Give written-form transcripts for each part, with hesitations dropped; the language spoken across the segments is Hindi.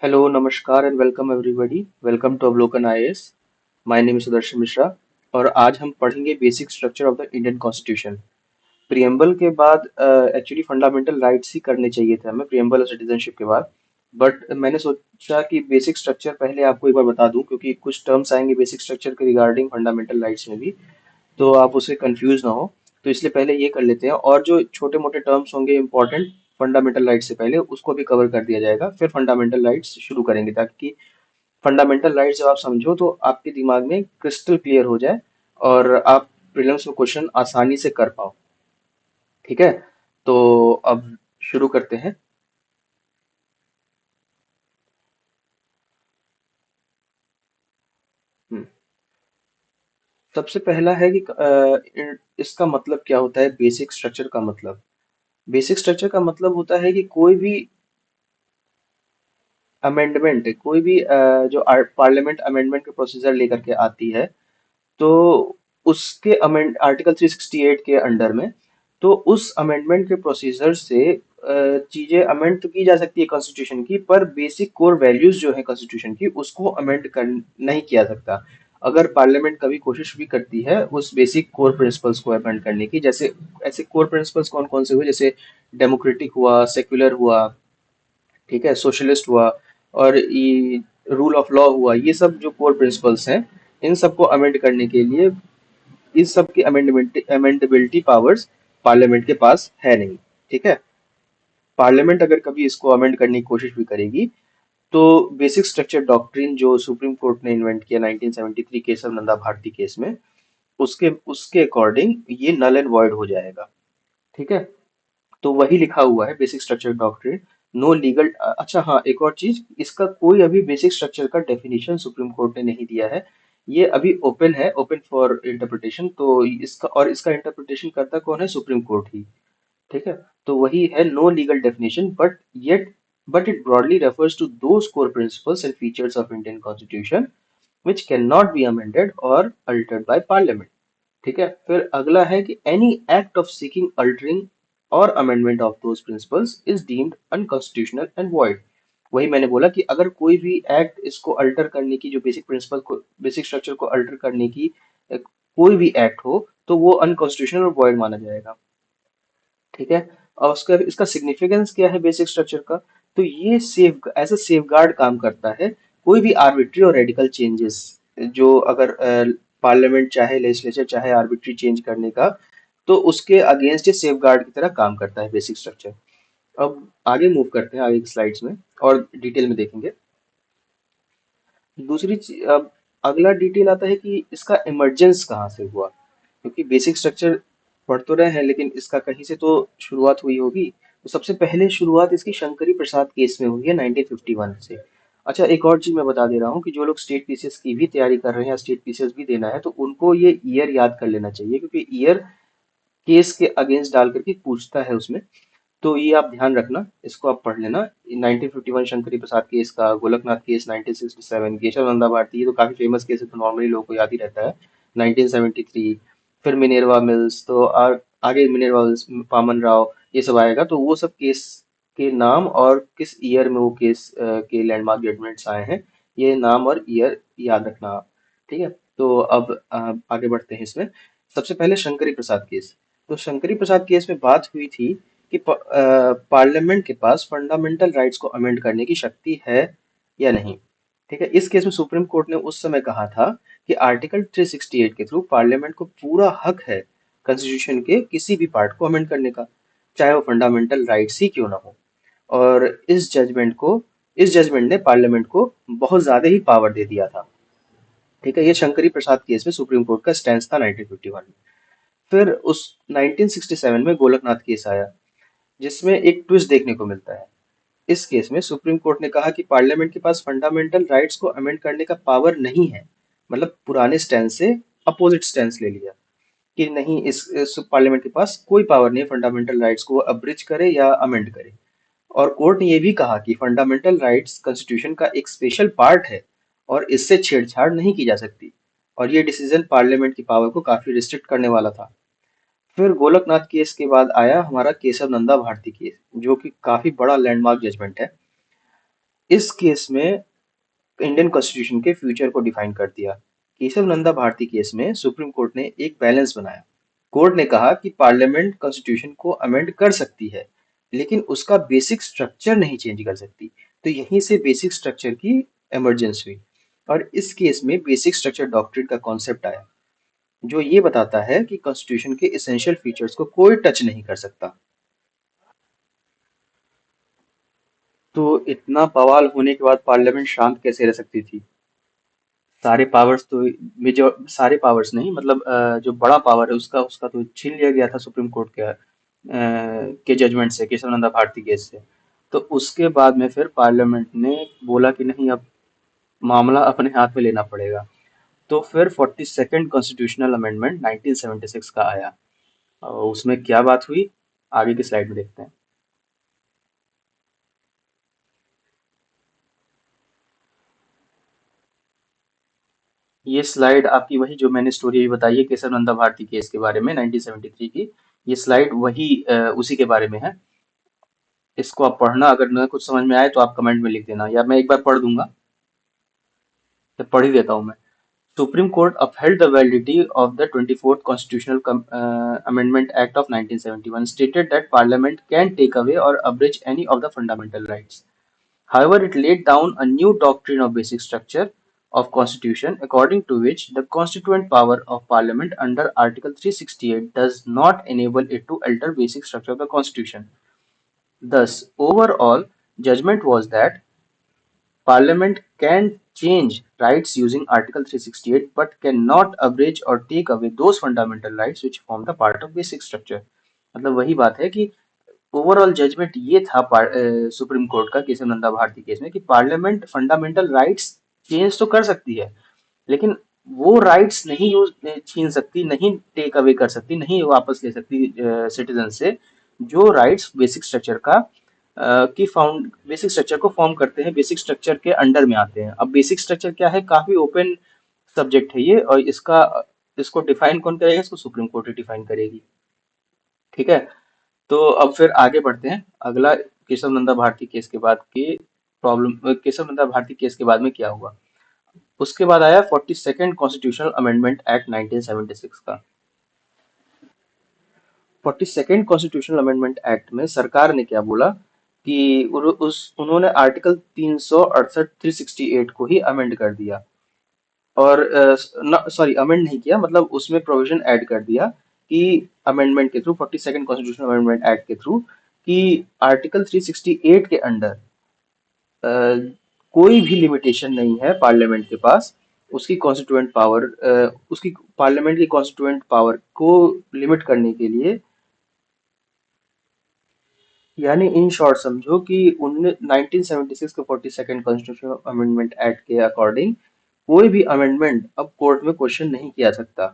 हेलो नमस्कार and welcome everybody. Welcome to Avalokan IAS. My name is Sudarshan Mishra और आज हम पढ़ेंगे basic structure of the Indian constitution. Preamble के बाद एक्चुअली फंडामेंटल राइट्स ही करने चाहिए थे हमें, प्रियम्बल और सिटीजनशिप के बाद। बट मैंने सोचा कि बेसिक स्ट्रक्चर पहले आपको एक बार बता दूं, क्योंकि कुछ टर्म्स आएंगे बेसिक स्ट्रक्चर के रिगार्डिंग फंडामेंटल राइट्स में भी, तो आप उससे कंफ्यूज ना हो। तो इसलिए पहले ये कर लेते हैं, और जो छोटे मोटे टर्म्स होंगे इंपॉर्टेंट फंडामेंटल राइट्स से पहले, उसको भी कवर कर दिया जाएगा। फिर फंडामेंटल राइट्स शुरू करेंगे, ताकि फंडामेंटल राइट्स जब आप समझो तो आपके दिमाग में क्रिस्टल क्लियर हो जाए और आप प्रीलिम्स में क्वेश्चन आसानी से कर पाओ। ठीक है, तो अब शुरू करते हैं। हम्म, सबसे पहला है कि इसका मतलब क्या होता है। बेसिक स्ट्रक्चर का मतलब, बेसिक स्ट्रक्चर का मतलब होता है कि कोई भी अमेंडमेंट, कोई भी जो पार्लियामेंट अमेंडमेंट के प्रोसीजर लेकर के आती है, तो उसके अमेंड आर्टिकल 368 के अंडर में, तो उस अमेंडमेंट के प्रोसीजर से चीजें अमेंड तो की जा सकती है कॉन्स्टिट्यूशन की, पर बेसिक कोर वैल्यूज जो है कॉन्स्टिट्यूशन की, उसको अमेंड कर नहीं किया सकता। अगर पार्लियामेंट कभी कोशिश भी करती है उस बेसिक कोर प्रिंसिपल्स को अमेंड करने की, जैसे ऐसे कोर प्रिंसिपल्स कौन कौन से हुए, जैसे डेमोक्रेटिक हुआ, सेक्युलर हुआ, ठीक है, सोशलिस्ट हुआ, और ये रूल ऑफ लॉ हुआ, ये सब जो कोर प्रिंसिपल्स हैं, इन सबको अमेंड करने के लिए इस सब की अमेंडेबिलिटी पावर्स पार्लियामेंट के पास है नहीं। ठीक है, पार्लियामेंट अगर कभी इसको अमेंड करने की कोशिश भी करेगी, तो बेसिक स्ट्रक्चर डॉक्ट्रिन जो सुप्रीम कोर्ट ने इन्वेंट किया 1973 केसव नंदा भारती केस में, उसके उसके अकॉर्डिंग ये नल एंड वॉइड हो जाएगा। ठीक है, तो वही लिखा हुआ है basic structure doctrine. No legal, अच्छा हाँ, एक और चीज, इसका कोई अभी बेसिक स्ट्रक्चर का डेफिनेशन सुप्रीम कोर्ट ने नहीं दिया है। ये अभी ओपन है, ओपन फॉर इंटरप्रिटेशन। तो इसका इंटरप्रिटेशन करता कौन है? सुप्रीम कोर्ट ही। ठीक है, तो वही है, no legal definition, but it broadly refers to those core principles and features of Indian constitution which cannot be amended or altered by parliament। ठीक है, फिर अगला है कि any act of seeking altering or amendment of those principles is deemed unconstitutional and void. वही मैंने बोला कि अगर कोई भी एक्ट इसको अल्टर करने की, जो बेसिक प्रिंसिपल को, बेसिक स्ट्रक्चर को अल्टर करने की कोई भी एक्ट हो, तो वो अनकॉन्स्टिट्यूशनल और वॉइड माना जाएगा। ठीक है, और उसका इसका सिग्निफिकेंस क्या है बेसिक स्ट्रक्चर का? तो ये सेफ एज अ सेफगार्ड काम करता है। कोई भी आर्बिट्री और रेडिकल चेंजेस, जो अगर पार्लियामेंट चाहे, लेजिस्लेचर चाहे आर्बिट्री चेंज करने का, तो उसके अगेंस्ट ये सेफगार्ड की तरह काम करता है बेसिक स्ट्रक्चर। अब आगे मूव करते हैं, आगे की स्लाइड्स में और डिटेल में देखेंगे। अब अगला डिटेल आता है कि इसका इमरजेंस कहाँ से हुआ, क्योंकि बेसिक स्ट्रक्चर पढ़ तो रहे हैं, लेकिन इसका कहीं से तो शुरुआत हुई होगी। तो सबसे पहले शुरुआत इसकी शंकरी प्रसाद केस में हुई है 1951 से। अच्छा, एक और चीज मैं बता दे रहा हूँ कि जो लोग स्टेट पीसीएस की भी तैयारी कर रहे हैं या स्टेट पीसीएस भी देना है, तो उनको ये ईयर याद कर लेना चाहिए, क्योंकि ईयर केस के अगेंस्ट डाल करके पूछता है उसमें। तो ये आप ध्यान रखना, इसको आप पढ़ लेना। 1951 शंकरी प्रसाद केस का, गोलकनाथ केस 1967, केशव नंदा भारती, ये तो काफी फेमस केस है, तो नॉर्मली लोगों को याद ही रहता है। 1973, फिर मिनेरवा मिल्स, तो आगे मिनेरवा मिल्स, पामन राव, ये सब आएगा। तो वो सब केस के नाम और किस ईयर में वो केस के लैंडमार्क जजमेंट्स आए हैं, ये नाम और ईयर याद रखना आप। ठीक है, तो अब आगे बढ़ते हैं इसमें। सबसे पहले शंकरी प्रसाद केस। तो शंकरी प्रसाद केस में बात हुई थी कि पार्लियामेंट के पास फंडामेंटल राइट्स को अमेंड करने की शक्ति है या नहीं। ठीक है, इस केस में सुप्रीम कोर्ट ने उस समय कहा था कि आर्टिकल 368 के थ्रू पार्लियामेंट को पूरा हक है कॉन्स्टिट्यूशन के किसी भी पार्ट को अमेंड करने का, चाहे वो फंडामेंटल राइट्स ही क्यों ना हो। और इस जजमेंट ने पार्लियामेंट को बहुत ज्यादा ही पावर दे दिया था। ठीक है, ये शंकरी प्रसाद केस में सुप्रीम कोर्ट का स्टैंड था 1951 में। फिर उस 1967 में गोलकनाथ केस आया, जिसमें एक ट्विस्ट देखने को मिलता है। इस केस में सुप्रीम कोर्ट ने कहा कि पार्लियामेंट के पास फंडामेंटल राइट्स को अमेंड करने का पावर नहीं है। मतलब पुराने स्टैंड से अपोजिट स्टैंड ले लिया कि नहीं, इस पार्लियामेंट के पास कोई पावर नहीं है फंडामेंटल राइट्स को अब्रिज करे या अमेंड करे। और कोर्ट ने यह भी कहा कि फंडामेंटल राइट्स कॉन्स्टिट्यूशन का एक स्पेशल पार्ट है और इससे छेड़छाड़ नहीं की जा सकती। और ये डिसीजन पार्लियामेंट की पावर को काफी रिस्ट्रिक्ट करने वाला था। फिर गोलकनाथ केस के बाद आया हमारा केशव नंदा भारती केस, जो कि काफी बड़ा लैंडमार्क जजमेंट है। इस केस में इंडियन कॉन्स्टिट्यूशन के फ्यूचर को डिफाइन कर दिया। केशव नंदा भारती केस में सुप्रीम कोर्ट ने एक बैलेंस बनाया। कोर्ट ने कहा कि पार्लियामेंट कॉन्स्टिट्यूशन को अमेंड कर सकती है, लेकिन उसका बेसिक स्ट्रक्चर नहीं चेंज कर सकती। तो यहीं से बेसिक स्ट्रक्चर की इमरजेंस हुई, और इस केस में बेसिक स्ट्रक्चर डॉक्ट्रिन का कॉन्सेप्ट आया, जो ये बताता है कि कॉन्स्टिट्यूशन के एसेंशियल फीचर्स को कोई टच नहीं कर सकता। तो इतना बवाल होने के बाद पार्लियामेंट शांत कैसे रह सकती थी? सारे पावर्स तो मेजर सारे पावर्स नहीं, मतलब जो बड़ा पावर है उसका उसका तो छीन लिया गया था सुप्रीम कोर्ट के जजमेंट से, केशवानंदा भारती केस से। तो उसके बाद में फिर पार्लियामेंट ने बोला कि नहीं, अब मामला अपने हाथ में लेना पड़ेगा। तो फिर 42nd कॉन्स्टिट्यूशनल अमेंडमेंट 1976 का आया, और उसमें क्या बात हुई आगे की स्लाइड में देखते हैं। ये स्लाइड आपकी वही जो मैंने स्टोरी अभी बताई है केशव भारती केस के बारे में 1973 की, ये स्लाइड वही उसी के बारे में है। इसको आप पढ़ना, अगर न कुछ समझ में आए तो आप कमेंट में लिख देना, या मैं एक बार पढ़ दूंगा। तो पढ़ ही देता हूँ मैं। Supreme Court upheld the validity of the 24th Constitutional Amendment Act of 1971, stated that Parliament can take away or abridge any of the fundamental rights. However, it laid down a new doctrine of basic structure of Constitution, according to which the constituent power of Parliament under Article 368 does not enable it to alter basic structure of the Constitution. Thus, overall judgment was that Parliament can change rights using Article 368 but cannot abridge or take away those fundamental rights which form the part of basic structure। मतलब वही बात है कि ओवरऑल जजमेंट ये था सुप्रीम कोर्ट का केशव नंदा भारती केस में, कि पार्लियामेंट फंडामेंटल राइट्स चेंज तो कर सकती है, लेकिन वो राइट्स नहीं यूज छीन सकती, नहीं टेक अवे कर सकती, नहीं वापस ले सकती सिटीजन से, जो राइट्स बेसिक स्ट्रक्चर का की फाउंड बेसिक स्ट्रक्चर को फॉर्म करते हैं, बेसिक स्ट्रक्चर के अंडर में आते हैं। अब बेसिक स्ट्रक्चर क्या है, काफी ओपन सब्जेक्ट है ये, और इसको डिफाइन कौन करेगा, इसको सुप्रीम कोर्ट ही डिफाइन करेगी। ठीक है। तो अब फिर आगे बढ़ते हैं। अगला केशव नंदा भारती केस के बाद की प्रॉब्लम, केशव नंदा भारती केस के बाद में क्या हुआ। उसके बाद आया 42nd कॉन्स्टिट्यूशनल अमेंडमेंट एक्ट 1976 का। 42nd कॉन्स्टिट्यूशनल अमेंडमेंट एक्ट में सरकार ने क्या बोला कि उन्होंने आर्टिकल 368 368 को ही अमेंड कर दिया, और सॉरी, अमेंड नहीं किया, मतलब उसमें प्रोविजन ऐड कर दिया कि अमेंडमेंट के through, 42nd constitutional amendment act के थ्रू, कि आर्टिकल 368 के अंडर अ, कोई भी लिमिटेशन नहीं है पार्लियामेंट के पास उसकी कॉन्स्टिट्यूएंट पावर, उसकी पार्लियामेंट की कॉन्स्टिट्यूएंट पावर को लिमिट करने के लिए। यानी इन शॉर्ट समझो कि 1976 के 42nd कॉन्स्टिट्यूशनल अमेंडमेंट एक्ट के अकॉर्डिंग कोई भी अमेंडमेंट अब कोर्ट में क्वेश्चन नहीं किया सकता।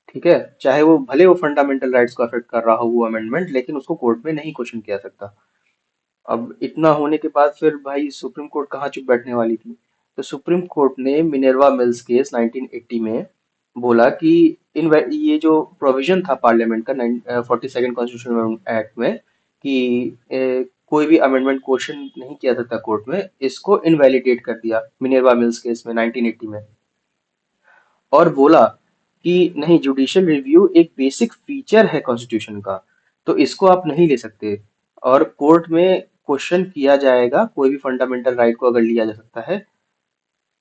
ठीक है, चाहे वो भले वो फंडामेंटल राइट्स को अफेक्ट कर रहा हो वो अमेंडमेंट, लेकिन उसको कोर्ट में नहीं क्वेश्चन किया सकता। अब इतना होने के बाद फिर भाई सुप्रीम कोर्ट कहाँ चुप बैठने वाली थी। तो सुप्रीम कोर्ट ने मिनर्वा मिल्स केस 1980 में बोला कि इन ये जो प्रोविजन था पार्लियामेंट का 42nd कॉन्स्टिट्यूशन एक्ट में, कि कोई भी अमेंडमेंट क्वेश्चन नहीं किया सकता कोर्ट में, इसको इनवैलिडेट कर दिया मिनर्वा मिल्स केस में 1980 में। और बोला कि नहीं, जुडिशियल रिव्यू एक बेसिक फीचर है कॉन्स्टिट्यूशन का, तो इसको आप नहीं ले सकते, और कोर्ट में क्वेश्चन किया जाएगा कोई भी फंडामेंटल राइट को अगर लिया जा सकता है,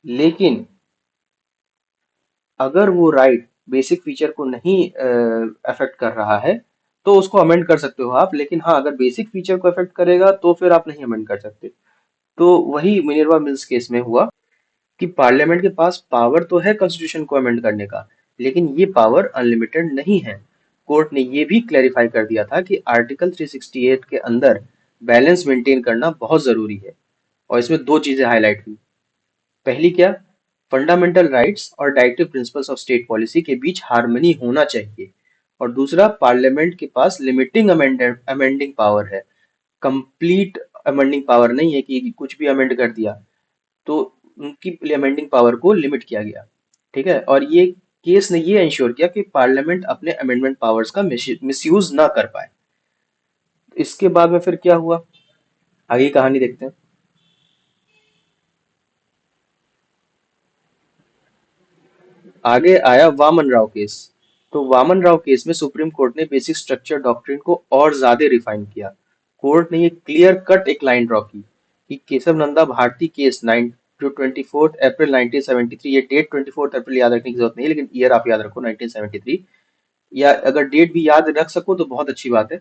लेकिन अगर वो राइट बेसिक फीचर को नहीं अफेक्ट कर रहा है तो उसको अमेंड कर सकते हो आप, लेकिन हाँ, अगर बेसिक फीचर को अफेक्ट करेगा तो फिर आप नहीं अमेंड कर सकते। तो वही मिनर्वा मिल्स केस में हुआ कि पार्लियामेंट के पास पावर तो है कॉन्स्टिट्यूशन को अमेंड करने का, लेकिन ये पावर अनलिमिटेड नहीं है। कोर्ट ने ये भी क्लैरिफाई कर दिया था कि आर्टिकल 368 के अंदर बैलेंस मेंटेन करना बहुत जरूरी है, और इसमें दो चीजें हाईलाइट हुई। पहली क्या, फंडामेंटल राइट्स और directive principles of state policy के बीच हार्मनी होना चाहिए, और दूसरा, पार्लियामेंट के पास लिमिटिंग अमेंडिंग पावर है, कंप्लीट अमेंडिंग पावर नहीं है कि कुछ भी अमेंड कर दिया। तो उनकी अमेंडिंग पावर को लिमिट किया गया। ठीक है, और ये केस ने ये इंश्योर किया कि पार्लियामेंट अपने अमेंडमेंट पावर्स का मिसयूज ना कर पाए। इसके बाद में फिर क्या हुआ, आगे की कहानी देखते हैं। आगे आया वामन राव केस। तो वामन राव केस में सुप्रीम कोर्ट ने बेसिक स्ट्रक्चर डॉक्ट्रिन को और ज्यादा रिफाइन किया। कोर्ट ने ये क्लियर कट एक लाइन ड्रॉ की कि केशव नंदा भारती केस 9 जो 24 अप्रैल 1973, ये डेट 24 अप्रैल याद रखने की जरूरत नहीं है, लेकिन ईयर आप याद रखो 1973, या अगर डेट भी याद रख सको तो बहुत अच्छी बात है।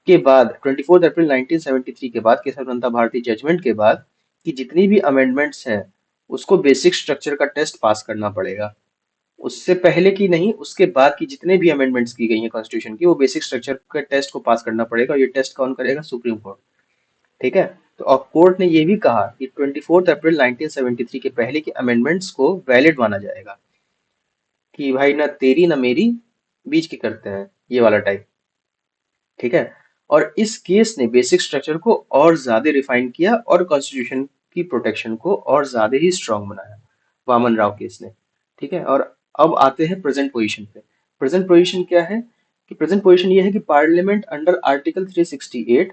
के बाद 24 अप्रैल 1973 के बाद केशव नंदा भारती जजमेंट के बाद कि जितनी भी अमेंडमेंट्स हैं उसको बेसिक स्ट्रक्चर का टेस्ट पास करना पड़ेगा। उससे पहले की नहीं, उसके बाद की जितने भी अमेंडमेंट्स की गई हैं कॉन्स्टिट्यूशन की, वो बेसिक स्ट्रक्चर के टेस्ट को पास करना पड़ेगा। और ये टेस्ट कौन करेगा? Supreme court. ठीक है। तो और कोर्ट ने ये भी कहा कि 24 अप्रैल 1973 के पहले के अमेंडमेंट्स को वैलिड माना जाएगा, कि भाई ना तेरी ना मेरी, बीच की करते हैं, ये वाला टाइप। ठीक है। और इस केस ने बेसिक स्ट्रक्चर को और ज्यादा रिफाइन किया और कॉन्स्टिट्यूशन की प्रोटेक्शन को और ज्यादा ही स्ट्रांग बनाया, वामन राव केस ने। ठीक है। और अब आते हैं प्रेजेंट पोजीशन पे। प्रेजेंट पोजीशन क्या है? कि प्रेजेंट पोजीशन ये है कि पार्लियामेंट अंडर आर्टिकल 368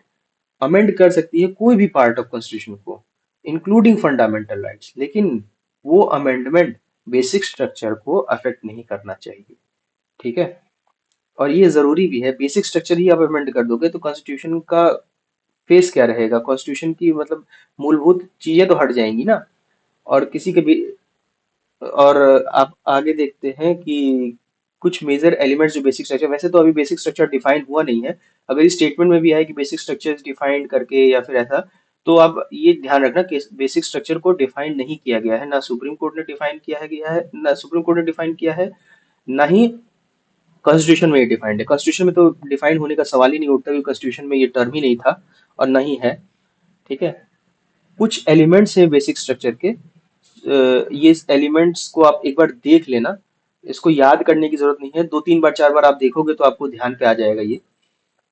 अमेंड कर सकती है कोई भी पार्ट ऑफ कॉन्स्टिट्यूशन को, इंक्लूडिंग फंडामेंटल राइट्स, लेकिन वो अमेंडमेंट बेसिक स्ट्रक्चर को अफेक्ट नहीं करना चाहिए। ठीक है। और ये जरूरी भी है, बेसिक स्ट्रक्चर ही आप अमेंड कर दोगे तो कॉन्स्टिट्यूशन का फेस क्या रहेगा? कॉन्स्टिट्यूशन की मतलब मूलभूत चीजें तो हट जाएंगी ना। और किसी के भी, और आप आगे देखते हैं कि कुछ मेजर एलिमेंट्स जो बेसिक स्ट्रक्चर, वैसे तो अभी बेसिक स्ट्रक्चर डिफाइन हुआ नहीं है। अगर इस स्टेटमेंट में भी है कि बेसिक स्ट्रक्चर डिफाइंड करके या फिर ऐसा, तो आप ये ध्यान रखना कि बेसिक स्ट्रक्चर को डिफाइन नहीं किया गया है, ना सुप्रीम कोर्ट ने डिफाइन किया है, ना सुप्रीम कोर्ट ने डिफाइन किया है, ना ही कॉन्स्टिट्यूशन में ये डिफाइंड है। कॉन्स्टिट्यूशन में तो डिफाइन होने का सवाल ही नहीं उठता, क्योंकि कॉन्स्टिट्यूशन में ये टर्म ही नहीं था और नहीं है। ठीक है। कुछ एलिमेंट्स हैं बेसिक स्ट्रक्चर के, ये एलिमेंट्स को आप एक बार देख लेना, इसको याद करने की जरूरत नहीं है, दो तीन बार चार बार आप देखोगे तो आपको ध्यान पे आ जाएगा ये।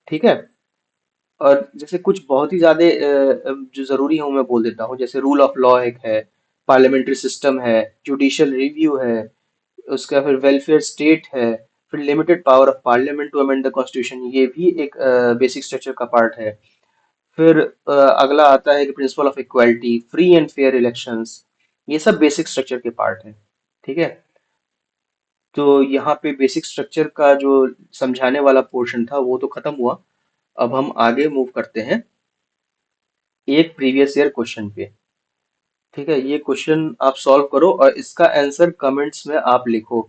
ठीक है। और जैसे कुछ बहुत ही ज्यादा जो जरूरी है वो मैं बोल देता हूँ, जैसे रूल ऑफ लॉ एक है, पार्लियामेंट्री सिस्टम है, जुडिशियल रिव्यू है, उसका फिर वेलफेयर स्टेट है, फिर limited power of parliament to amend the constitution, ये भी एक बेसिक स्ट्रक्चर का पार्ट है। फिर अगला आता है कि principle of equality, free and fair elections, ये सब बेसिक स्ट्रक्चर के पार्ट हैं। ठीक है। तो यहाँ पे बेसिक स्ट्रक्चर का जो समझाने वाला पोर्शन था वो तो खत्म हुआ। अब हम आगे मूव करते हैं एक प्रीवियस ईयर क्वेश्चन पे। ठीक है। ये क्वेश्चन आप सॉल्व करो और इसका आंसर कमेंट्स में आप लिखो।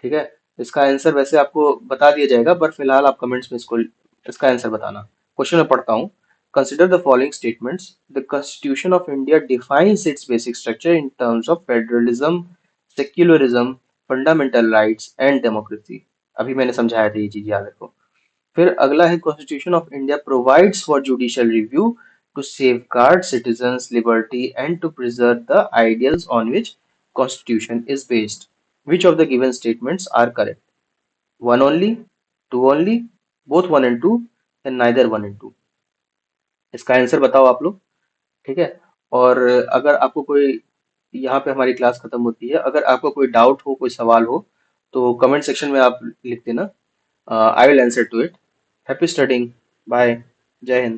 ठीक है। इसका आंसर वैसे आपको बता दिया जाएगा, पर फिलहाल आप कमेंट्स में इसको इसका आंसर बताना। क्वेश्चन मैं पढ़ता हूँ। Consider the following statements. The constitution of India defines it's basic structure in terms of federalism, secularism, fundamental rights and democracy. अभी मैंने समझाया था, ये चीज याद रखो। फिर अगला है, constitution of India provides for judicial review to safeguard citizens liberty and to preserve the ideals on which constitution is based. Which of the given statements are correct? One only, two only, both one and two, and neither one and two? इसका आंसर बताओ आप लोग। ठीक है। और अगर आपको कोई, यहाँ पे हमारी क्लास खत्म होती है, अगर आपको कोई डाउट हो, कोई सवाल हो, तो कमेंट सेक्शन में आप लिख देना। I will answer to it. Happy studying. Bye. जय हिंद।